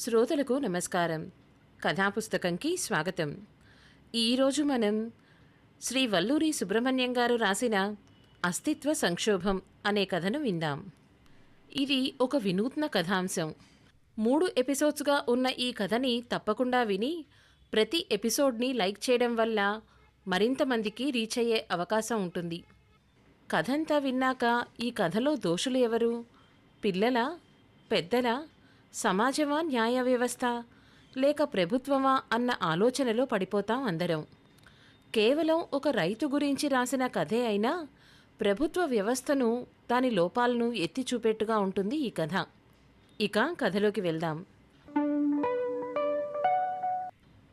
శ్రోతలకు నమస్కారం. కథాపుస్తకంకి స్వాగతం. ఈరోజు మనం శ్రీ వల్లూరి సుబ్రహ్మణ్యం గారు రాసిన అస్తిత్వ సంక్షోభం అనే కథను విందాం. ఇది ఒక వినూత్న కథాంశం. 3 ఎపిసోడ్స్గా ఉన్న ఈ కథని తప్పకుండా విని ప్రతి ఎపిసోడ్ని లైక్ చేయడం వల్ల మరింత మందికి రీచ్ అయ్యే అవకాశం ఉంటుంది. కథంతా విన్నాక ఈ కథలో దోషులు ఎవరు? పిల్లలా? పెద్దలా? సమాజమా, న్యాయ వ్యవస్థ, లేక ప్రభుత్వమా అన్న ఆలోచనలో పడిపోతాం అందరం. కేవలం ఒక రైతు గురించి రాసిన కథే అయినా ప్రభుత్వ వ్యవస్థను, దాని లోపాలను ఎత్తి చూపెట్టుగా ఉంటుంది ఈ కథ. ఇక కథలోకి వెళ్దాం.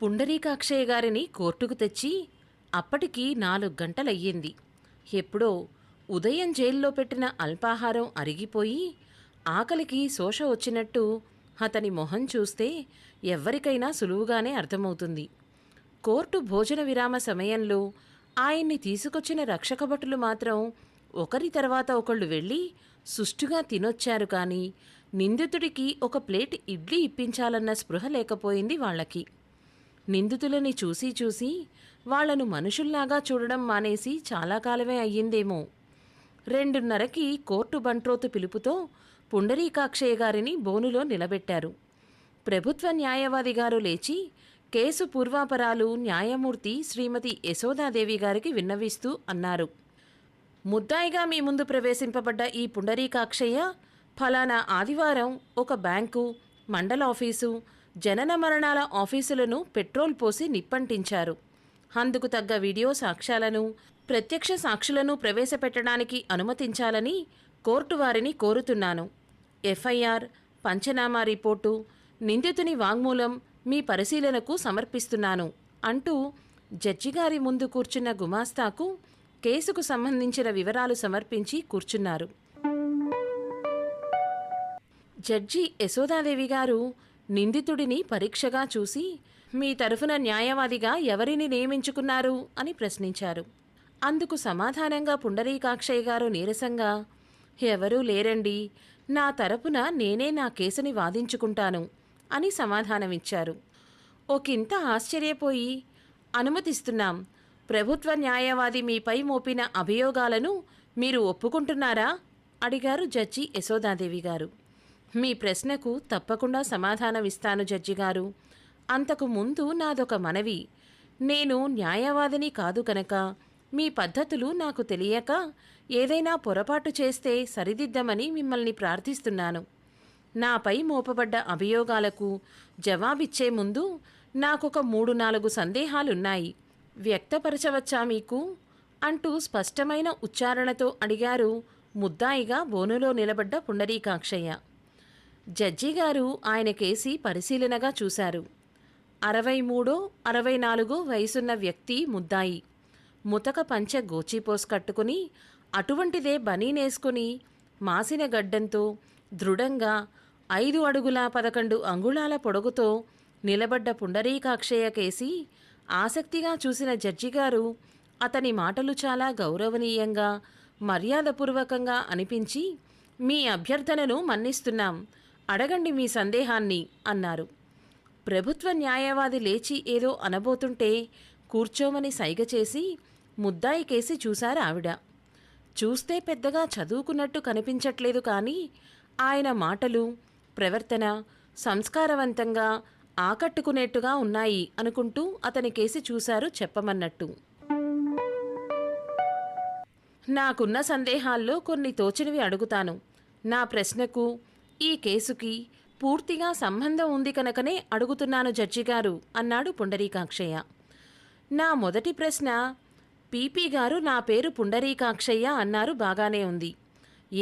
పుండరీకాక్షయ్య గారిని కోర్టుకు తెచ్చి అప్పటికి 4 గంటలయ్యింది. ఎప్పుడో ఉదయం జైల్లో పెట్టిన అల్పాహారం అరిగిపోయి ఆకలికి శోష వచ్చినట్టు అతని మొహం చూస్తే ఎవ్వరికైనా సులువుగానే అర్థమవుతుంది. కోర్టు భోజన విరామ సమయంలో ఆయన్ని తీసుకొచ్చిన రక్షకభటులు మాత్రం ఒకరి తర్వాత ఒకళ్ళు వెళ్ళి సుష్టుగా తినొచ్చారు. కానీ నిందితుడికి ఒక ప్లేట్ ఇడ్లీ ఇప్పించాలన్న స్పృహ లేకపోయింది వాళ్ళకి. నిందితులని చూసి చూసి వాళ్లను మనుషుల్లాగా చూడడం మానేసి చాలా కాలమే అయ్యిందేమో. 2:30కి కోర్టు బంట్రోతు పిలుపుతో పుండరీకాక్షయ్య గారిని బోనులో నిలబెట్టారు. ప్రభుత్వ న్యాయవాది గారు లేచి కేసు పూర్వాపరాలు న్యాయమూర్తి శ్రీమతి యశోదాదేవి గారికి విన్నవిస్తూ అన్నారు. ముద్దాయిగా మీ ముందు ప్రవేశింపబడ్డ ఈ పుండరీకాక్షయ్య ఫలానా ఆదివారం ఒక బ్యాంకు, మండల ఆఫీసు, జనన మరణాల ఆఫీసులను పెట్రోల్ పోసి నిప్పంటించారు. అందుకు తగ్గ వీడియో సాక్ష్యాలను, ప్రత్యక్ష సాక్షులను ప్రవేశపెట్టడానికి అనుమతించాలని కోర్టు వారిని కోరుతున్నాను. ఎఫ్ఐఆర్, పంచనామా రిపోర్టు, నిందితుని వాంగ్మూలం మీ పరిశీలనకు సమర్పిస్తున్నాను అంటూ జడ్జిగారి ముందు కూర్చున్న గుమాస్తాకు కేసుకు సంబంధించిన వివరాలు సమర్పించి కూర్చున్నారు. జడ్జి యశోదాదేవి గారు నిందితుడిని పరీక్షగా చూసి, మీ తరఫున న్యాయవాదిగా ఎవరిని నియమించుకున్నారు అని ప్రశ్నించారు. అందుకు సమాధానంగా పుండరీకాక్షయ్య గారు నీరసంగా, ఎవరూ లేరండి, నా తరపున నేనే నా కేసుని వాదించుకుంటాను అని సమాధానమిచ్చారు. ఒకంత ఆశ్చర్యపోయి, అనుమతిస్తున్నాం, ప్రభుత్వ న్యాయవాది మీపై మోపిన అభియోగాలను మీరు ఒప్పుకుంటున్నారా అడిగారు జడ్జి యశోదాదేవి గారు. మీ ప్రశ్నకు తప్పకుండా సమాధానమిస్తాను జడ్జి గారు. అంతకు ముందు నాదొక మనవి. నేను న్యాయవాదిని కాదు కనుక మీ పద్ధతులు నాకు తెలియక ఏదైనా పొరపాటు చేస్తే సరిదిద్దమని మిమ్మల్ని ప్రార్థిస్తున్నాను. నాపై మోపబడ్డ అభియోగాలకు జవాబిచ్చే ముందు నాకొక 3-4 సందేహాలున్నాయి. వ్యక్తపరచవచ్చా మీకు అంటూ స్పష్టమైన ఉచ్చారణతో అడిగారు ముద్దాయిగా బోనులో నిలబడ్డ పుండరీకాక్షయ్య. జడ్జిగారు ఆయన కేసి పరిశీలనగా చూశారు. 63-64 వయసున్న వ్యక్తి ముద్దాయి. ముతక పంచె గోచీపోస్ కట్టుకుని అటువంటిదే బనీనేసుకుని మాసిన గడ్డంతో దృఢంగా 5 అడుగుల 11 అంగుళాల పొడగుతో నిలబడ్డ పుండరీకాక్షయ్య కేసి ఆసక్తిగా చూసిన జడ్జిగారు అతని మాటలు చాలా గౌరవనీయంగా, మర్యాదపూర్వకంగా అనిపించి, మీ అభ్యర్థనను మన్నిస్తున్నాం, అడగండి మీ సందేహాన్ని అన్నారు. ప్రభుత్వ న్యాయవాది లేచి ఏదో అనబోతుంటే కూర్చోమని సైగ చేసి ముద్దాయి కేసి చూశారు ఆవిడ. చూస్తే పెద్దగా చదువుకున్నట్టు కనిపించట్లేదు, కానీ ఆయన మాటలు, ప్రవర్తన సంస్కారవంతంగా, ఆకట్టుకునేట్టుగా ఉన్నాయి అనుకుంటూ అతని కేసి చూశారు చెప్పమన్నట్టు. నాకున్న సందేహాల్లో కొన్ని తోచినవి అడుగుతాను. నా ప్రశ్నకు, ఈ కేసుకి పూర్తిగా సంబంధం ఉంది కనుకనే అడుగుతున్నాను జడ్జిగారు అన్నాడు పుండరీకాక్షయ్య. నా మొదటి ప్రశ్న, పీపీ గారు నా పేరు పుండరీకాక్షయ్య అన్నారు, బాగానే ఉంది.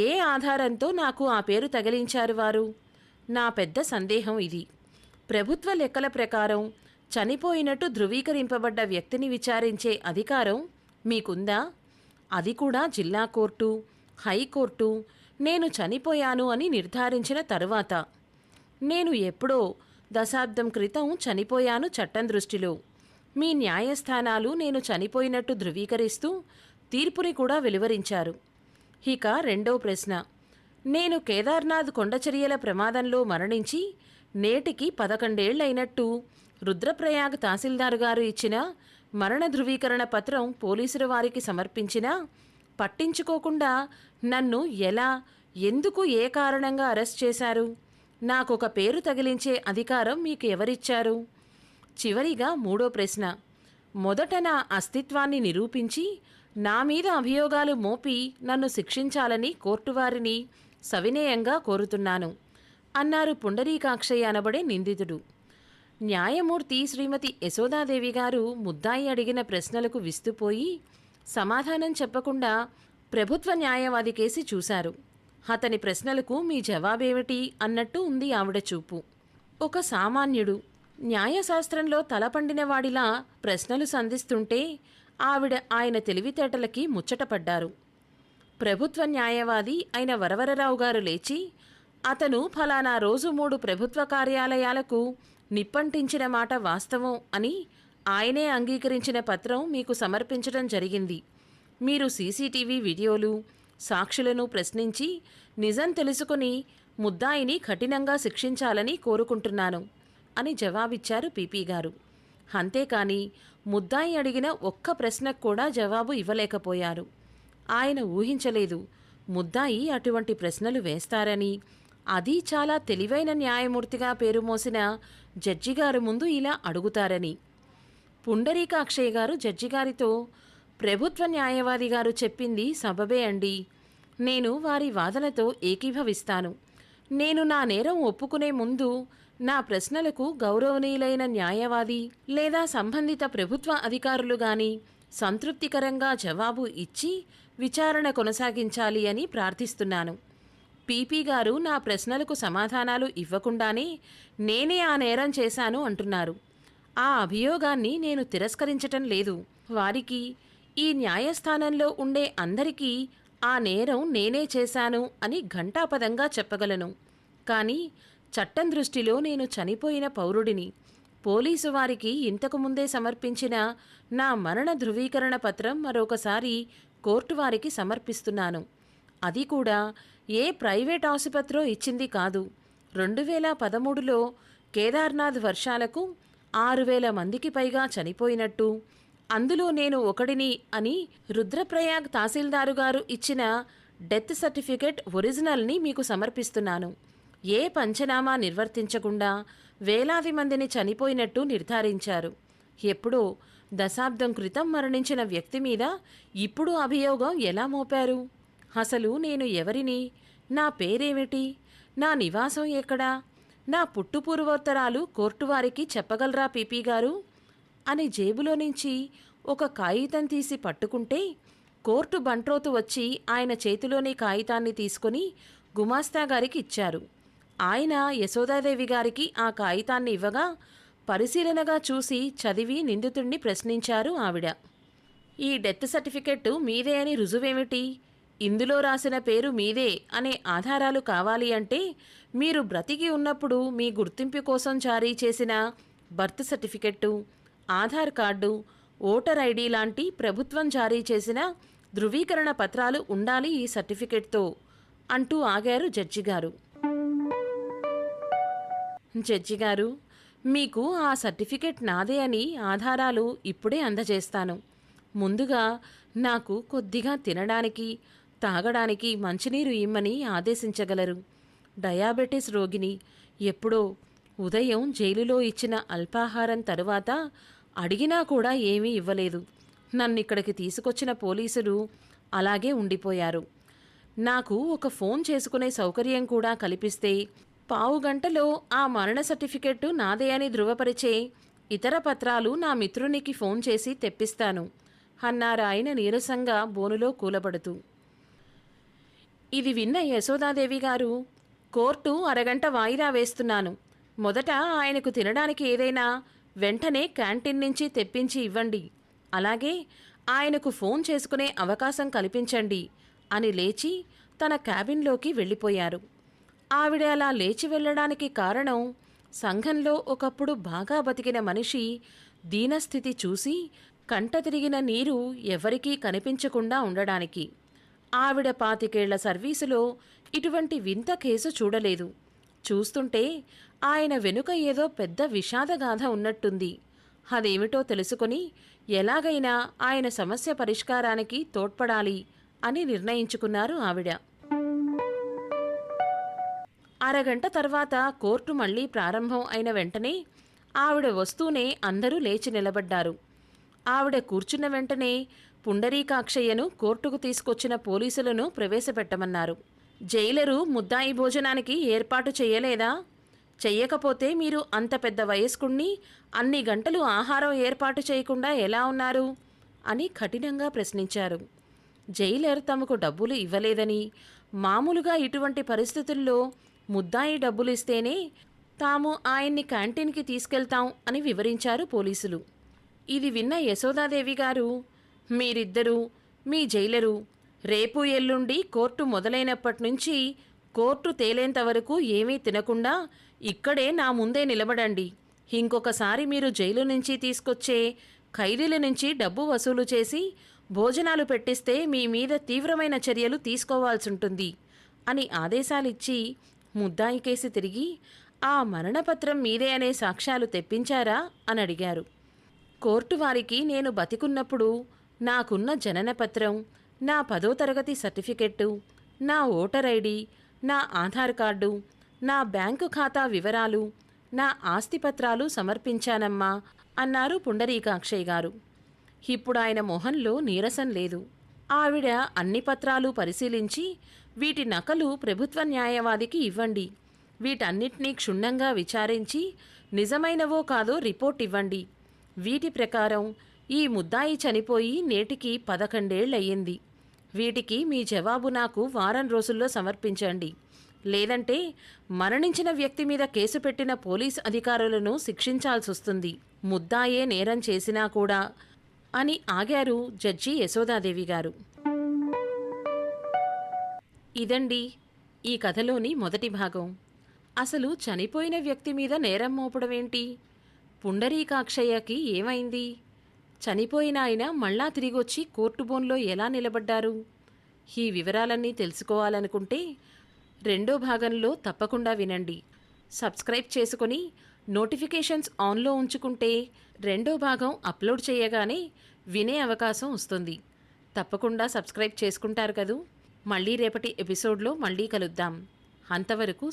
ఏ ఆధారంతో నాకు ఆ పేరు తగిలించారు వారు? నా పెద్ద సందేహం ఇది. ప్రభుత్వ లెక్కల ప్రకారం చనిపోయినట్టు ధృవీకరింపబడ్డ వ్యక్తిని విచారించే అధికారం మీకుందా? అది కూడా జిల్లా కోర్టు, హైకోర్టు నేను చనిపోయాను అని నిర్ధారించిన తరువాత. నేను ఎప్పుడో దశాబ్దం క్రితం చనిపోయాను చట్టం దృష్టిలో. మీ న్యాయస్థానాలు నేను చనిపోయినట్టు ధృవీకరిస్తూ తీర్పుని కూడా వెలువరించారు. ఇక రెండో ప్రశ్న, నేను కేదార్నాథ్ కొండచర్యల ప్రమాదంలో మరణించి నేటికి 11 ఏళ్లైనట్టు రుద్రప్రయాగ్ తహసీల్దారు గారు ఇచ్చిన మరణ ధృవీకరణ పత్రం పోలీసుల వారికి సమర్పించినా పట్టించుకోకుండా నన్ను ఎలా, ఎందుకు, ఏ కారణంగా అరెస్ట్ చేశారు? నాకొక పేరు తగిలించే అధికారం మీకు ఎవరిచ్చారు? చివరిగా 3వ ప్రశ్న. మొదట నా అస్తిత్వాన్ని నిరూపించి నా మీద అభియోగాలు మోపి నన్ను శిక్షించాలని కోర్టువారిని సవినయంగా కోరుతున్నాను అన్నారు పుండరీకాక్షయ్య అనబడే నిందితుడు. న్యాయమూర్తి శ్రీమతి యశోదాదేవి గారు ముద్దాయి అడిగిన ప్రశ్నలకు విస్తుపోయి సమాధానం చెప్పకుండా ప్రభుత్వ న్యాయవాది కేసి చూశారు. అతని ప్రశ్నలకు మీ జవాబేమిటి అన్నట్టు ఉంది ఆవిడ చూపు. ఒక సామాన్యుడు న్యాయశాస్త్రంలో తలపండిన వాడిలా ప్రశ్నలు సంధిస్తుంటే ఆవిడ ఆయన తెలివితేటలకి ముచ్చటపడ్డారు. ప్రభుత్వ న్యాయవాది అయిన వరవరరావు గారు లేచి, అతను ఫలానా రోజు 3 ప్రభుత్వ కార్యాలయాలకు నిప్పంటించిన మాట వాస్తవం అని ఆయనే అంగీకరించిన పత్రం మీకు సమర్పించడం జరిగింది. మీరు సీసీటీవీ వీడియోలు, సాక్షులను ప్రశ్నించి నిజం తెలుసుకుని ముద్దాయిని కఠినంగా శిక్షించాలని కోరుకుంటున్నాను అని జవాబిచ్చారు పీపీ గారు. అంతేకాని ముద్దాయి అడిగిన ఒక్క ప్రశ్నకు కూడా జవాబు ఇవ్వలేకపోయారు. ఆయన ఊహించలేదు ముద్దాయి అటువంటి ప్రశ్నలు వేస్తారని. అది చాలా తెలివైన న్యాయమూర్తిగా పేరు మోసిన జడ్జిగారు ముందు ఇలా అడుగుతారని. పుండరీకాక్షయ్య గారు జడ్జిగారితో, ప్రభుత్వ న్యాయవాది గారు చెప్పింది సబబే అండి. నేను వారి వాదనతో ఏకీభవిస్తాను. నేను నా నేరం ఒప్పుకునే ముందు నా ప్రశ్నలకు గౌరవనీయులైన న్యాయవాది లేదా సంబంధిత ప్రభుత్వ అధికారులు గాని సంతృప్తికరంగా జవాబు ఇచ్చి విచారణ కొనసాగించాలి అని ప్రార్థిస్తున్నాను. పీపీ గారు నా ప్రశ్నలకు సమాధానాలు ఇవ్వకుండానే నేనే ఆ నేరం చేశాను అంటున్నారు. ఆ అభియోగాన్ని నేను తిరస్కరించటం లేదు. వారికి, ఈ న్యాయస్థానంలో ఉండే అందరికీ ఆ నేరం నేనే చేశాను అని ఘంటాపదంగా చెప్పగలను. కానీ చట్టం దృష్టిలో నేను చనిపోయిన పౌరుడిని. పోలీసు వారికి ఇంతకుముందే సమర్పించిన నా మరణ ధృవీకరణ పత్రం మరొకసారి కోర్టు వారికి సమర్పిస్తున్నాను. అది కూడా ఏ ప్రైవేట్ ఆసుపత్రో ఇచ్చింది కాదు. 2013లో కేదార్నాథ్ వర్షాలకు 6,000 మందికి పైగా చనిపోయినట్టు, అందులో నేను ఒకడిని అని రుద్రప్రయాగ్ తహసీల్దారు గారు ఇచ్చిన డెత్ సర్టిఫికెట్ ఒరిజినల్ని మీకు సమర్పిస్తున్నాను. ఏ పంచనామా నిర్వర్తించకుండా వేలాది మందిని చనిపోయినట్టు నిర్ధారించారు. ఎప్పుడో దశాబ్దం క్రితం మరణించిన వ్యక్తి మీద ఇప్పుడు అభియోగం ఎలా మోపారు? అసలు నేను ఎవరిని? నా పేరేమిటి? నా నివాసం ఎక్కడా? నా పుట్టుపూర్వోత్తరాలు కోర్టువారికి చెప్పగలరా పీపీ గారు అని జేబులో నుంచి ఒక కాగితం తీసి పట్టుకుంటే కోర్టు బంట్రోతు వచ్చి ఆయన చేతిలోని కాగితాన్ని తీసుకుని గుమాస్తా గారికి ఇచ్చారు. ఆయన యశోదాదేవి గారికి ఆ కాగితాన్ని ఇవ్వగా పరిశీలనగా చూసి చదివి నిందితుణ్ణి ప్రశ్నించారు ఆవిడ. ఈ డెత్ సర్టిఫికెట్ మీదే అని రుజువేమిటి? ఇందులో రాసిన పేరు మీదే అనే ఆధారాలు కావాలి అంటే మీరు బ్రతికి ఉన్నప్పుడు మీ గుర్తింపు కోసం జారీ చేసిన birth certificate, Aadhaar card, voter ID లాంటి ప్రభుత్వం జారీ చేసిన ధృవీకరణ పత్రాలు ఉండాలి ఈ సర్టిఫికెట్తో అంటూ ఆగారు జడ్జిగారు. జడ్జిగారు, మీకు ఆ సర్టిఫికెట్ నాదే అని ఆధారాలు ఇప్పుడే అందజేస్తాను. ముందుగా నాకు కొద్దిగా తినడానికి, తాగడానికి మంచినీరు ఇమ్మని ఆదేశించగలరు. డయాబెటీస్ రోగిని. ఎప్పుడో ఉదయం జైలులో ఇచ్చిన అల్పాహారం తరువాత అడిగినా కూడా ఏమీ ఇవ్వలేదు. నన్నిక్కడికి తీసుకొచ్చిన పోలీసులు అలాగే ఉండిపోయారు. నాకు ఒక ఫోన్ చేసుకునే సౌకర్యం కూడా కల్పిస్తే 15 గంటలో ఆ మరణ సర్టిఫికెట్టు నాదే అని ధృవపరిచే ఇతర పత్రాలు నా మిత్రునికి ఫోన్ చేసి తెప్పిస్తాను అన్నారాయన నీరసంగా బోనులో కూలబడుతూ. ఇది విన్న యశోదాదేవి గారు, కోర్టు అరగంట వాయిదా వేస్తున్నాను. మొదట ఆయనకు తినడానికి ఏదైనా వెంటనే క్యాంటీన్ నుంచి తెప్పించి ఇవ్వండి. అలాగే ఆయనకు ఫోన్ చేసుకునే అవకాశం కల్పించండి అని లేచి తన క్యాబిన్లోకి వెళ్ళిపోయారు. ఆవిడ అలా లేచి వెళ్ళడానికి కారణం సంఘంలో ఒకప్పుడు బాగా బతికిన మనిషి దీనస్థితి చూసి కంట తిరిగిన నీరు ఎవరికీ కనిపించకుండా ఉండడానికి. ఆవిడ 25 ఏళ్ల సర్వీసులో ఇటువంటి వింత కేసు చూడలేదు. చూస్తుంటే ఆయన వెనుక ఏదో పెద్ద విషాదగాథ ఉన్నట్టుంది. అదేమిటో తెలుసుకొని ఎలాగైనా ఆయన సమస్య పరిష్కారానికి తోడ్పడాలి అని నిర్ణయించుకున్నారు ఆవిడ. అరగంట తర్వాత కోర్టు మళ్లీ ప్రారంభం అయిన వెంటనే ఆవిడ వస్తూనే అందరూ లేచి నిలబడ్డారు. ఆవిడ కూర్చున్న వెంటనే పుండరీకాక్షయ్యను కోర్టుకు తీసుకొచ్చిన పోలీసులను ప్రవేశపెట్టమన్నారు. జైలరు ముద్దాయి భోజనానికి ఏర్పాటు చెయ్యలేదా? చెయ్యకపోతే మీరు అంత పెద్ద వయస్కుణ్ణి అన్ని గంటలు ఆహారం ఏర్పాటు చేయకుండా ఎలా ఉన్నారు అని కఠినంగా ప్రశ్నించారు. జైలర్ తమకు డబ్బులు ఇవ్వలేదని, మామూలుగా ఇటువంటి పరిస్థితుల్లో ముద్దాయి డబ్బులు ఇస్తేనే తాము ఆయన్ని క్యాంటీన్కి తీసుకెళ్తాం అని వివరించారు పోలీసులు. ఇది విన్న యశోదాదేవి గారు, మీరిద్దరూ మీ జైలరు రేపు ఎల్లుండి కోర్టు మొదలైనప్పటినుంచి కోర్టు తేలేంతవరకు ఏమీ తినకుండా ఇక్కడే నా ముందే నిలబడండి. ఇంకొకసారి మీరు జైలు నుంచి తీసుకొచ్చే ఖైదీల నుంచి డబ్బు వసూలు చేసి భోజనాలు పెట్టిస్తే మీ మీద తీవ్రమైన చర్యలు తీసుకోవాల్సుంటుంది అని ఆదేశాలిచ్చి ముద్దాయి కేసి తిరిగి ఆ మరణపత్రం మీదే అనే సాక్ష్యాలు తెప్పించారా అని అడిగారు. కోర్టు వారికి నేను బతికున్నప్పుడు నాకున్న జననపత్రం, నా 10వ తరగతి సర్టిఫికెట్టు, నా ఓటర్ ఐడి, నా ఆధార్ కార్డు, నా బ్యాంకు ఖాతా వివరాలు, నా ఆస్తిపత్రాలు సమర్పించానమ్మా అన్నారు పుండరీకాక్షయ్య గారు. ఇప్పుడు ఆయన మొహంలో నీరసం లేదు. ఆవిడ అన్ని పత్రాలు పరిశీలించి వీటి నకలు ప్రభుత్వ న్యాయవాదికి ఇవ్వండి, వీటన్నిటినీ క్షుణ్ణంగా విచారించి నిజమైనవో కాదో రిపోర్ట్ ఇవ్వండి. వీటి ప్రకారం ఈ ముద్దాయి చనిపోయి నేటికి 11 ఏళ్లయ్యింది. వీటికి మీ జవాబు నాకు వారం రోజుల్లో సమర్పించండి. లేదంటే మరణించిన వ్యక్తి మీద కేసు పెట్టిన పోలీస్ అధికారులను శిక్షించాల్సొస్తుంది. ముద్దాయే నేరం చేసినా కూడా అని ఆగారు జడ్జి యశోదాదేవి గారు. ఇదండి ఈ కథలోని మొదటి భాగం. అసలు చనిపోయిన వ్యక్తి మీద నేరం మోపడమేంటి? పుండరీకాక్షయ్యకి ఏమైంది? చనిపోయిన ఆయన మళ్ళా తిరిగొచ్చి కోర్టు బోన్లో ఎలా నిలబడ్డారు? ఈ వివరాలన్నీ తెలుసుకోవాలనుకుంటే 2వ భాగంలో తప్పకుండా వినండి. సబ్స్క్రైబ్ చేసుకొని నోటిఫికేషన్స్ ఆన్లో ఉంచుకుంటే 2వ భాగం అప్లోడ్ చేయగానే వినే అవకాశం వస్తుంది. తప్పకుండా సబ్స్క్రైబ్ చేసుకుంటారు కదూ. మళ్ళీ రేపటి ఎపిసోడ్లో మళ్ళీ కలుద్దాం. అంతవరకు